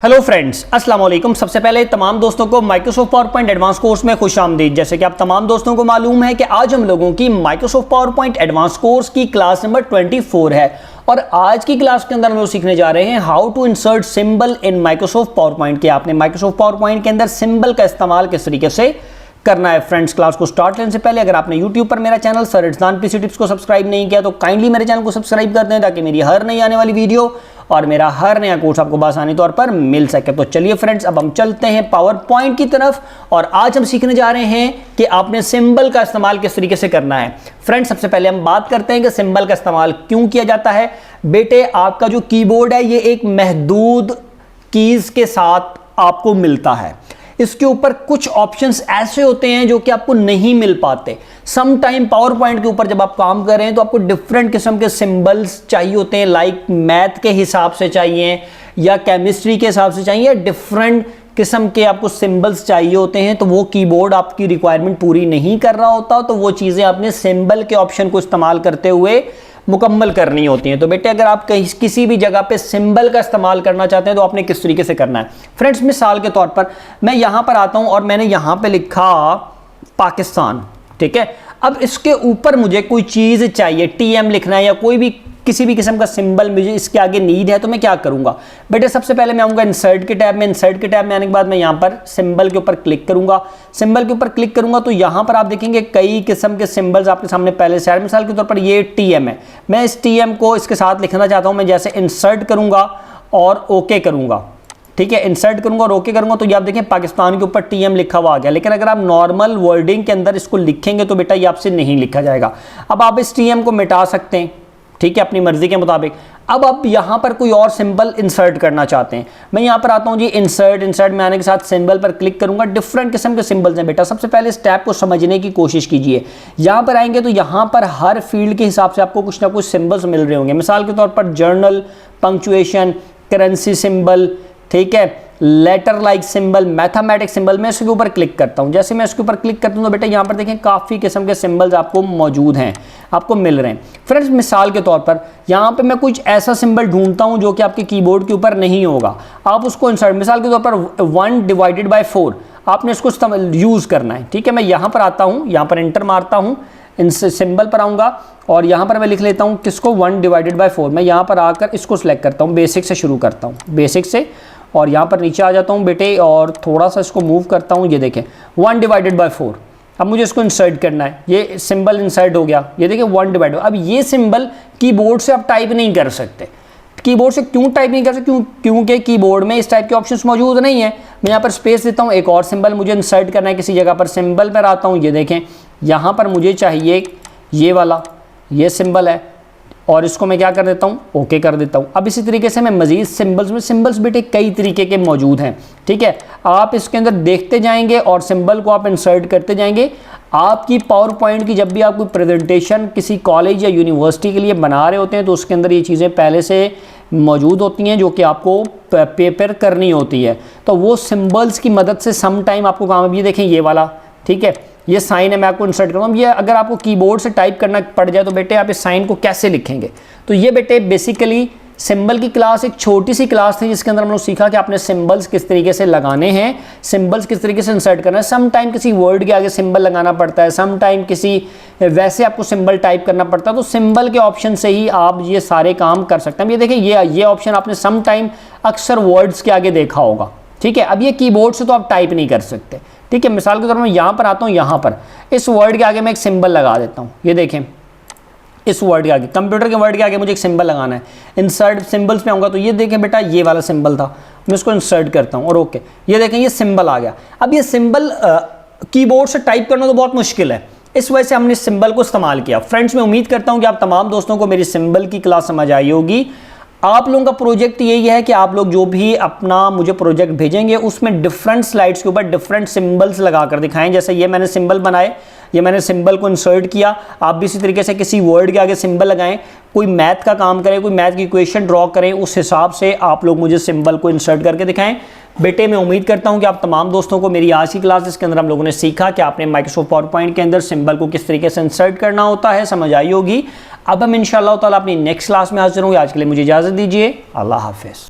Hello friends, अस्सलाम वालेकुम। सबसे पहले तमाम दोस्तों को माइक्रोसॉफ्ट पावरपॉइंट एडवांस कोर्स में खुश आमदीद। जैसे कि आप तमाम दोस्तों को मालूम है कि आज हम लोगों की माइक्रोसॉफ्ट पावरपॉइंट एडवांस कोर्स की क्लास नंबर 24 है और आज की क्लास के अंदर हम लोग सीखने जा रहे हैं how to insert symbol in Microsoft PowerPoint. कि आपने माइक्रोसॉफ्ट पावरपॉइंट के अंदर सिंबल का इस्तेमाल किस तरीके से करना है। फ्रेंड्स, क्लास को स्टार्ट करने से पहले अगर आपने यूट्यूब पर मेरा channel sir it's PC tips को सब्सक्राइब नहीं किया तो काइंडली मेरे चैनल को सब्सक्राइब कर दें ताकि मेरी हर नई आने वाली वीडियो और मेरा हर नया कोर्स आपको आसानी तौर पर मिल सके। तो चलिए फ्रेंड्स, अब हम चलते हैं पावर पॉइंट की तरफ और आज हम सीखने जा रहे हैं कि आपने सिंबल का इस्तेमाल किस तरीके से करना है। फ्रेंड्स, सबसे पहले हम बात करते हैं कि सिंबल का इस्तेमाल क्यों किया जाता है। बेटे, आपका जो कीबोर्ड है ये एक महदूद कीज के साथ आपको मिलता है। इसके ऊपर कुछ ऑप्शंस ऐसे होते हैं जो कि आपको नहीं मिल पाते। सम टाइम पावर पॉइंट के ऊपर जब आप काम कर रहे हैं तो आपको डिफरेंट किस्म के सिंबल्स चाहिए होते हैं, लाइक मैथ के हिसाब से चाहिए या केमिस्ट्री के हिसाब से चाहिए, डिफरेंट किस्म के आपको सिंबल्स चाहिए होते हैं। तो वो कीबोर्ड आपकी रिक्वायरमेंट पूरी नहीं कर रहा होता, तो वो चीज़ें आपने सिंबल के ऑप्शन को इस्तेमाल करते हुए मुकम्मल करनी होती हैं। तो बेटे, अगर आप कहीं किसी भी जगह पे सिंबल का इस्तेमाल करना चाहते हैं तो आपने किस तरीके से करना है। फ्रेंड्स, मिसाल के तौर पर मैं यहाँ पर आता हूँ और मैंने यहाँ पे लिखा पाकिस्तान, ठीक है। अब इसके ऊपर मुझे कोई चीज़ चाहिए, टीएम लिखना है या कोई भी किसी भी किस्म का सिंबल मुझे इसके आगे नीड है, तो मैं क्या करूंगा। बेटे, सबसे पहले मैं आऊँगा इंसर्ट के टैब में। इंसर्ट के टैब में आने के बाद मैं यहाँ पर सिंबल के ऊपर क्लिक करूंगा। सिंबल के ऊपर क्लिक करूंगा तो यहाँ पर आप देखेंगे कई किस्म के सिंबल्स आपके सामने पहले से। मिसाल के तौर पर ये टीएम है, मैं इस टीएम को इसके साथ लिखना चाहता हूँ। मैं जैसे इंसर्ट करूंगा और ओके करूंगा, ठीक है, इंसर्ट करूंगा और ओके करूंगा तो ये आप देखें पाकिस्तान के ऊपर टीएम लिखा हुआ आ गया। लेकिन अगर आप नॉर्मल वर्डिंग के अंदर इसको लिखेंगे तो बेटा ये आपसे नहीं लिखा जाएगा। अब आप इस टीएम को मिटा सकते हैं, ठीक है, अपनी मर्जी के मुताबिक। अब आप यहाँ पर कोई और सिंबल इंसर्ट करना चाहते हैं, मैं यहाँ पर आता हूँ जी, इंसर्ट में आने के साथ सिंबल पर क्लिक करूंगा। डिफरेंट किस्म के सिंबल्स हैं बेटा। सबसे पहले इस टैब को समझने की कोशिश कीजिए। यहाँ पर आएंगे तो यहाँ पर हर फील्ड के हिसाब से आपको कुछ ना कुछ सिंबल्स मिल रहे होंगे। मिसाल के तौर पर जर्नल, पंक्चुएशन, करेंसी सिंबल, ठीक है, letter like symbol, mathematics symbol. मैं इसके ऊपर क्लिक करता हूं। जैसे मैं इसके ऊपर क्लिक करता हूं तो बेटा यहाँ पर देखें काफ़ी किस्म के सिंबल्स आपको मौजूद हैं, आपको मिल रहे हैं। फ्रेंड्स, मिसाल के तौर पर यहाँ पे मैं कुछ ऐसा सिंबल ढूंढता हूं जो कि आपके कीबोर्ड के ऊपर नहीं होगा, आप उसको इंसर्ट, मिसाल के तौर पर 1/4 आपने इसको यूज़ करना है, ठीक है। मैं यहाँ पर आता हूँ, यहाँ पर एंटर मारता हूँ, इन सिंबल पर आऊँगा और यहाँ पर मैं लिख लेता हूँ किसको, 1/4। मैं यहाँ पर आकर इसको सिलेक्ट करता हूँ, बेसिक से शुरू करता हूँ, बेसिक से, और यहाँ पर नीचे आ जाता हूँ बेटे और थोड़ा सा इसको मूव करता हूँ। ये देखें 1/4। अब मुझे इसको इंसर्ट करना है, ये सिंबल इंसर्ट हो गया। ये देखें 1/4। अब ये सिंबल कीबोर्ड से आप टाइप नहीं कर सकते। कीबोर्ड से क्यों टाइप नहीं कर सकते? क्योंकि कीबोर्ड में इस टाइप के ऑप्शंस मौजूद नहीं है। मैं यहाँ पर स्पेस देता हूँ, एक और सिंबल मुझे इंसर्ट करना है किसी जगह पर। सिंबल पर आता हूँ, ये देखें यहाँ पर मुझे चाहिए ये वाला, ये सिंबल है और इसको मैं क्या कर देता हूँ, ओके कर देता हूँ। अब इसी तरीके से मैं मजीद सिंबल्स बेटे कई तरीके के मौजूद हैं, ठीक है। आप इसके अंदर देखते जाएंगे और सिंबल को आप इंसर्ट करते जाएंगे। आपकी पावर पॉइंट की जब भी आप कोई प्रेजेंटेशन किसी कॉलेज या यूनिवर्सिटी के लिए बना रहे होते हैं तो उसके अंदर ये चीज़ें पहले से मौजूद होती हैं जो कि आपको पेपर करनी होती है। तो वो सिंबल्स की मदद से सम टाइम आपको काम, अब ये देखें ये वाला, ठीक है, ये साइन है, मैं आपको इंसर्ट करूँगा। ये अगर आपको कीबोर्ड से टाइप करना पड़ जाए तो बेटे आप इस साइन को कैसे लिखेंगे। तो ये बेटे बेसिकली सिंबल की क्लास एक छोटी सी क्लास थी जिसके अंदर हम लोग सीखा कि आपने सिंबल्स किस तरीके से लगाने हैं, सिंबल्स किस तरीके से इंसर्ट करना है। सम टाइम किसी वर्ड के आगे सिंबल लगाना पड़ता है, सम टाइम किसी वैसे आपको सिंबल टाइप करना पड़ता है। तो सिंबल के ऑप्शन से ही आप ये सारे काम कर सकते हैं। ये देखिए ये ऑप्शन आपने सम टाइम अक्सर वर्ड्स के आगे देखा होगा, ठीक है। अब ये कीबोर्ड से तो आप टाइप नहीं कर सकते, ठीक है। मिसाल के तौर पर मैं यहाँ पर आता हूँ, यहाँ पर इस वर्ड के आगे मैं एक सिंबल लगा देता हूँ। ये देखें इस वर्ड के आगे, कंप्यूटर के वर्ड के आगे मुझे एक सिंबल लगाना है। इंसर्ट सिंबल्स में आऊँगा तो ये देखें बेटा ये वाला सिंबल था, मैं इसको इंसर्ट करता हूँ और ओके, ये देखें ये सिंबल आ गया। अब ये सिंबल कीबोर्ड से टाइप करना तो बहुत मुश्किल है, इस वजह से हमने इस सिंबल को इस्तेमाल किया। फ्रेंड्स, मैं उम्मीद करता हूँ कि आप तमाम दोस्तों को मेरी सिंबल की क्लास समझ आई होगी। आप लोगों का प्रोजेक्ट यही है कि आप लोग जो भी अपना मुझे प्रोजेक्ट भेजेंगे उसमें डिफरेंट स्लाइड्स के ऊपर डिफरेंट सिंबल्स लगा कर दिखाएं। जैसे ये मैंने सिंबल बनाए, ये मैंने सिंबल को इंसर्ट किया, आप भी इसी तरीके से किसी वर्ड के आगे सिंबल लगाएं। कोई मैथ का काम करें, कोई मैथ की इक्वेशन ड्रॉ करें, उस हिसाब से आप लोग मुझे सिंबल को इंसर्ट करके दिखाएं। बेटे, मैं उम्मीद करता हूं कि आप तमाम दोस्तों को मेरी आज की क्लास जिसके अंदर हम लोगों ने सीखा कि आपने माइक्रोसॉफ्ट पावरपॉइंट के अंदर सिंबल को किस तरीके से इंसर्ट करना होता है, समझ आई होगी। अब हम इंशाअल्लाह ताला अपनी नेक्स्ट क्लास में हाजिर होंगे। आज के लिए मुझे इजाज़त दीजिए। अल्लाह हाफिज़।